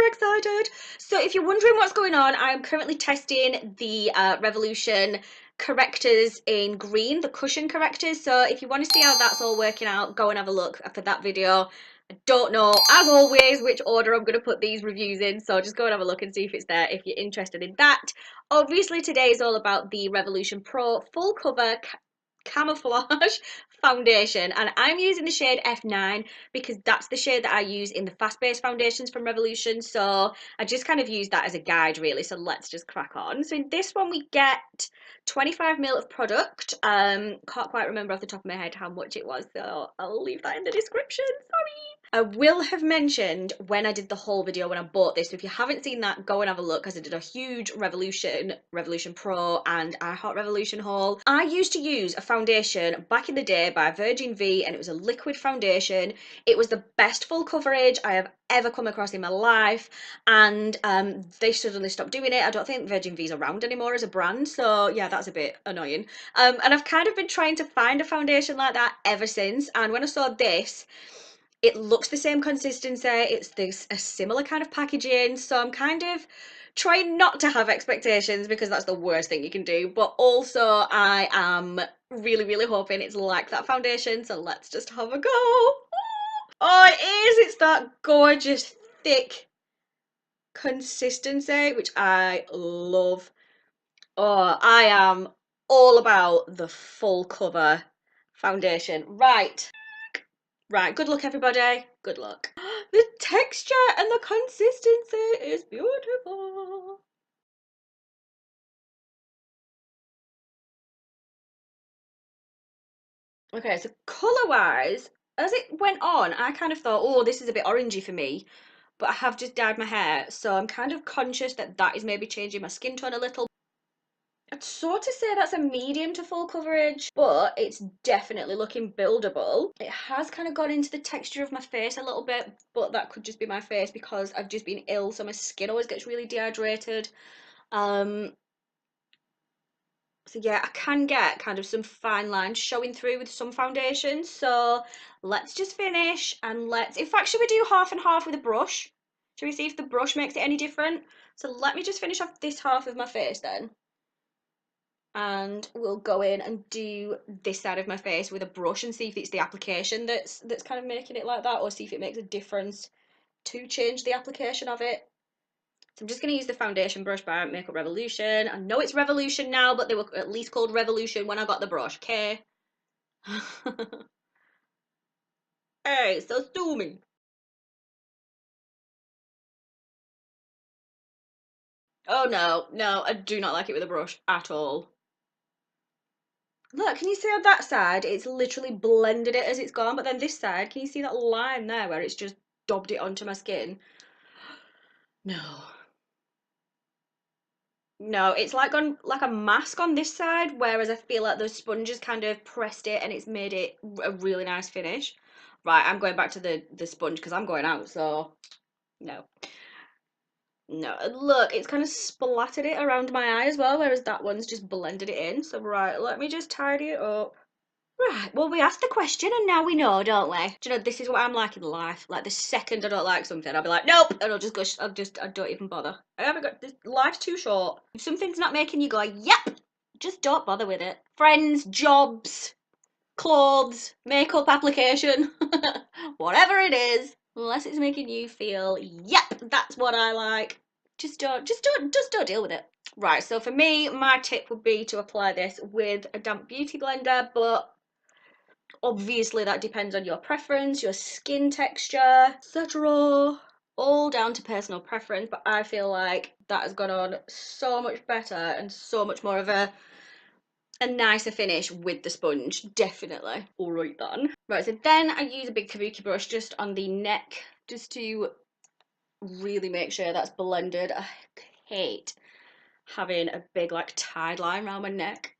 excited. So if you're wondering what's going on, I'm currently testing the Revolution correctors in green, the cushion correctors. So if you want to see how that's all working out, go and have a look after that video. I don't know, as always, which order I'm going to put these reviews in, so just go and have a look and see if it's there if you're interested in that. Obviously today is all about the Revolution Pro full cover camouflage foundation, and I'm using the shade F9 because that's the shade that I use in the fast-based foundations from Revolution, so I just kind of use that as a guide really. So let's just crack on. So in this one we get 25 ml of product. Can't quite remember off the top of my head how much it was, so I'll leave that in the description, sorry. I will have mentioned when I did the haul video when I bought this, so if you haven't seen that, go and have a look, because I did a huge Revolution Pro and I Heart Revolution haul. I used to use a foundation back in the day by Virgin V, and it was a liquid foundation. It was the best full coverage I have ever come across in my life, and they suddenly stopped doing it. I don't think Virgin V's around anymore as a brand, so yeah, that's a bit annoying. And I've kind of been trying to find a foundation like that ever since, and when I saw this, it looks the same consistency, it's a similar kind of packaging, so I'm kind of trying not to have expectations because that's the worst thing you can do, but also I am really hoping it's like that foundation, so let's just have a go. Oh, it is! It's that gorgeous thick consistency, which I love. Oh, I am all about the full cover foundation. Right, good luck everybody, good luck. The texture and the consistency is beautiful. Okay, so colour-wise, as it went on, I kind of thought, oh, this is a bit orangey for me, but I have just dyed my hair, so I'm kind of conscious that that is maybe changing my skin tone a little. I'd sort of say that's a medium to full coverage, but it's definitely looking buildable. It has kind of gone into the texture of my face a little bit, but that could just be my face because I've just been ill, so my skin always gets really dehydrated. So yeah, I can get kind of some fine lines showing through with some foundations. So let's just finish, and in fact, should we do half and half with a brush? Should we see if the brush makes it any different? So let me just finish off this half of my face then, and we'll go in and do this side of my face with a brush and see if it's the application that's kind of making it like that, or see if it makes a difference to change the application of it. So I'm just going to use the foundation brush by Makeup Revolution. I know it's Revolution now, but they were at least called Revolution when I got the brush, okay? Hey, so sue me. Oh no, I do not like it with a brush at all. Look, can you see on that side, it's literally blended it as it's gone, but then this side, can you see that line there where it's just daubed it onto my skin? No. No, it's like gone like a mask on this side, whereas I feel like the sponge has kind of pressed it and it's made it a really nice finish. Right, I'm going back to the sponge because I'm going out, so no. No, look, it's kind of splattered it around my eye as well, whereas that one's just blended it in. So right, let me just tidy it up. Right, well, we asked the question and now we know, don't we? Do you know, this is what I'm like in life. Like, the second I don't like something, I'll be like, nope, and I'll just go, I don't even bother. I haven't got, this life's too short. If something's not making you go, yep, just don't bother with it. Friends, jobs, clothes, makeup application, whatever it is, unless it's making you feel, yep, that's what I like. Just don't deal with it. Right, so for me, my tip would be to apply this with a damp beauty blender, but obviously that depends on your preference, your skin texture, etc. All down to personal preference, but I feel like that has gone on so much better and so much more of a nicer finish with the sponge, definitely. All right then. Right, so then I use a big kabuki brush just on the neck, just to really make sure that's blended. I hate having a big like tide line around my neck.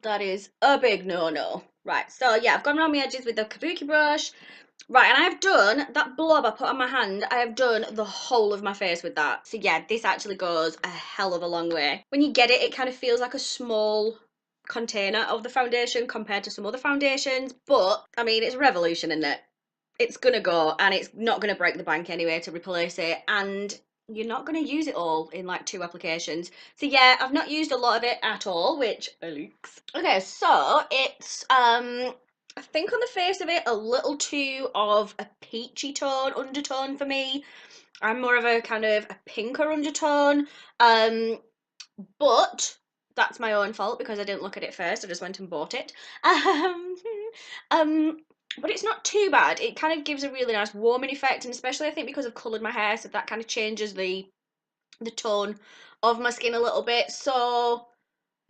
That is a big no-no. Right, so yeah, I've gone around my edges with the kabuki brush. Right, and I've done that blob I put on my hand, I have done the whole of my face with that. So yeah, this actually goes a hell of a long way. When you get it, it kind of feels like a small container of the foundation compared to some other foundations, but I mean, it's Revolution, isn't it? it's gonna go, and it's not gonna break the bank anyway to replace it, and you're not gonna use it all in like 2 applications. So yeah, I've not used a lot of it at all, which leaks. Okay, so it's I think on the face of it a little too of a peachy tone undertone for me. I'm more of a kind of a pinker undertone. But that's my own fault because I didn't look at it first. I just went and bought it. Um, um, but it's not too bad. It kind of gives a really nice warming effect, and especially I think because I've coloured my hair, so that kind of changes the tone of my skin a little bit. So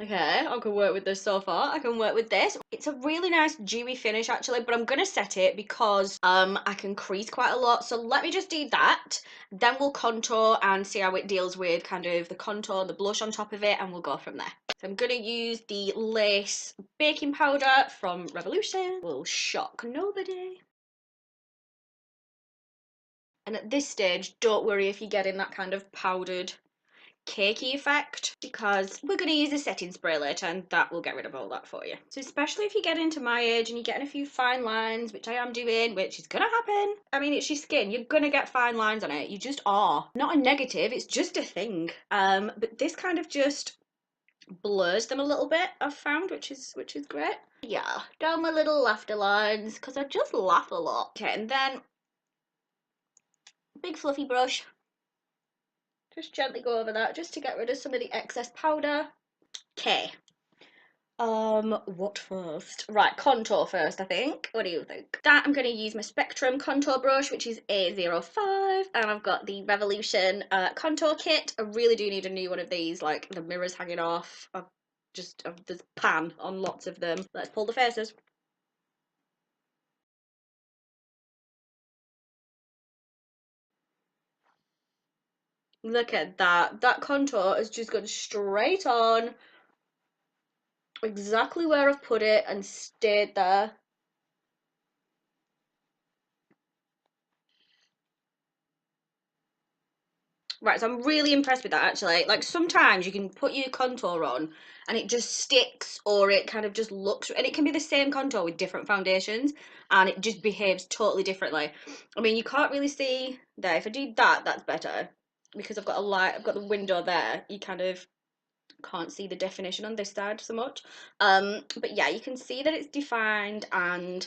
okay, I can work with this so far. I can work with this. It's a really nice dewy finish actually, but I'm gonna set it because I can crease quite a lot. So let me just do that. Then we'll contour and see how it deals with kind of the contour and the blush on top of it, and we'll go from there. So I'm gonna use the Lace baking powder from Revolution. Will shock nobody. And at this stage, don't worry if you're getting that kind of powdered cakey effect, because we're going to use a setting spray later and that will get rid of all that for you. So especially if you get into my age and you're getting a few fine lines, which I am doing, which is going to happen. I mean, it's your skin, you're going to get fine lines on it, you just are. Not a negative, it's just a thing. But this kind of just blurs them a little bit, I've found, which is great. Yeah, down my little laughter lines, because I just laugh a lot. Okay, and then big fluffy brush. Just gently go over that just to get rid of some of the excess powder. Okay. What first? Right, contour first, I think. What do you think? That I'm going to use my Spectrum contour brush, which is A05, and I've got the Revolution contour kit. I really do need a new one of these, like the mirror's hanging off. There's pan on lots of them. Let's pull the faces. Look at that. That contour has just gone straight on, exactly where I've put it, and stayed there. Right, so I'm really impressed with that actually. Like sometimes you can put your contour on and it just sticks, or it kind of just looks, and it can be the same contour with different foundations and it just behaves totally differently. I mean, you can't really see there. If I do that, that's better because I've got a light, I've got the window there. You kind of can't see the definition on this side so much. But yeah, you can see that it's defined and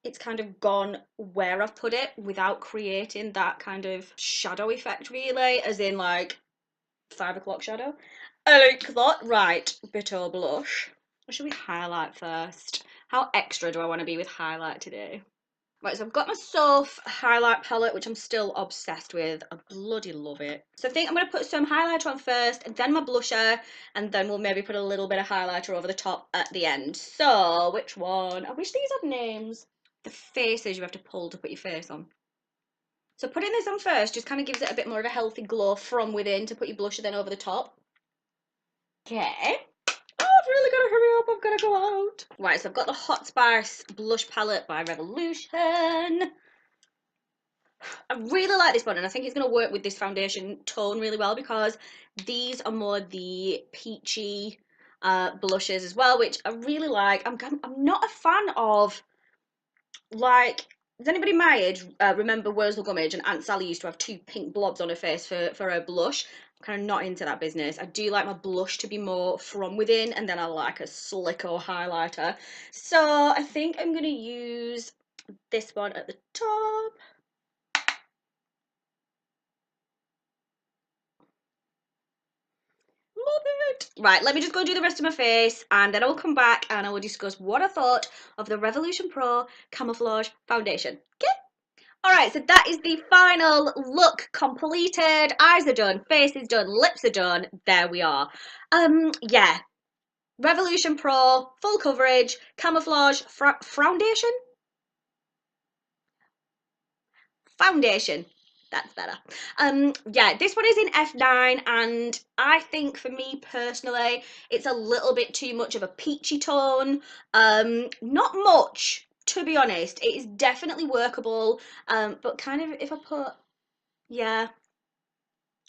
it's kind of gone where I've put it without creating that kind of shadow effect really, as in like 5 o'clock shadow. I like that. Right, bitter blush. Or should we highlight first? How extra do I want to be with highlight today? Right, so I've got my Soph highlight palette, which I'm still obsessed with. I bloody love it. So I think I'm going to put some highlighter on first, and then my blusher, and then we'll maybe put a little bit of highlighter over the top at the end. So, which one? I wish these had names. The faces you have to pull to put your face on. So putting this on first just kind of gives it a bit more of a healthy glow from within to put your blusher then over the top. Okay. Oh, I've really got to hurry up. I've got to go out. Right, so I've got the Hot Spice Blush Palette by Revolution. I really like this one, and I think it's going to work with this foundation tone really well because these are more the peachy blushes as well, which I really like. I'm not a fan of, like, does anybody my age remember Wurzel Gummidge and Aunt Sally used to have 2 pink blobs on her face for her blush? I'm kind of not into that business. I do like my blush to be more from within, and then I like a slicker highlighter. So I think I'm going to use this one at the top. Love it. Right, let me just go do the rest of my face and then I'll come back and I will discuss what I thought of the Revolution Pro Camouflage Foundation. Okay? Alright, so that is the final look completed. Eyes are done, face is done, lips are done. There we are. Yeah. Revolution Pro, full coverage, camouflage, foundation? Foundation. That's better. Yeah, this one is in F9, and I think for me personally, it's a little bit too much of a peachy tone. Not much, to be honest. It is definitely workable. But kind of if I put, yeah,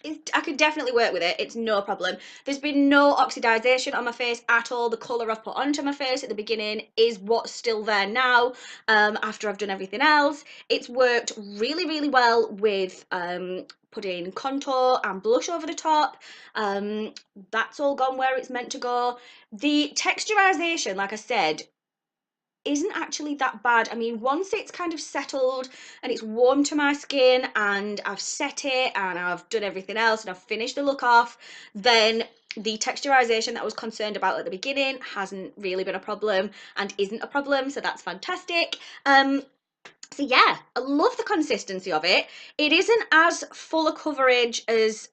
I could definitely work with it. It's no problem. There's been no oxidization on my face at all. The colour I've put onto my face at the beginning is what's still there now, after I've done everything else. It's worked really, really well with putting contour and blush over the top. That's all gone where it's meant to go. The texturization, like I said, isn't actually that bad. I mean, once it's kind of settled and it's warm to my skin and I've set it and I've done everything else and I've finished the look off, then the texturization that I was concerned about at the beginning hasn't really been a problem and isn't a problem, so that's fantastic. So yeah, I love the consistency of it. It isn't as full a coverage as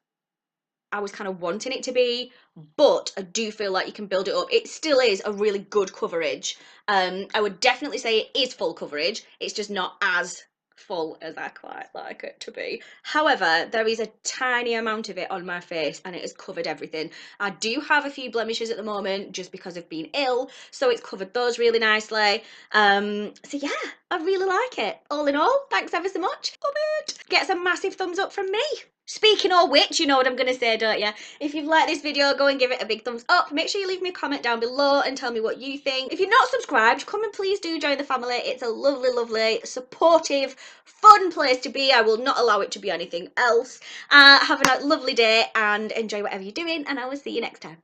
I was kind of wanting it to be, but I do feel like you can build it up. It still is a really good coverage. I would definitely say it is full coverage. It's just not as full as I quite like it to be. However, there is a tiny amount of it on my face and it has covered everything. I do have a few blemishes at the moment just because I've been ill, so it's covered those really nicely. So yeah, I really like it. All in all, thanks ever so much. Love it. Get some massive thumbs up from me. Speaking of which, you know what I'm going to say, don't you? If you've liked this video, go and give it a big thumbs up. Make sure you leave me a comment down below and tell me what you think. If you're not subscribed, come and please do join the family. It's a lovely, lovely, supportive, fun place to be. I will not allow it to be anything else. Have a lovely day and enjoy whatever you're doing, and I will see you next time.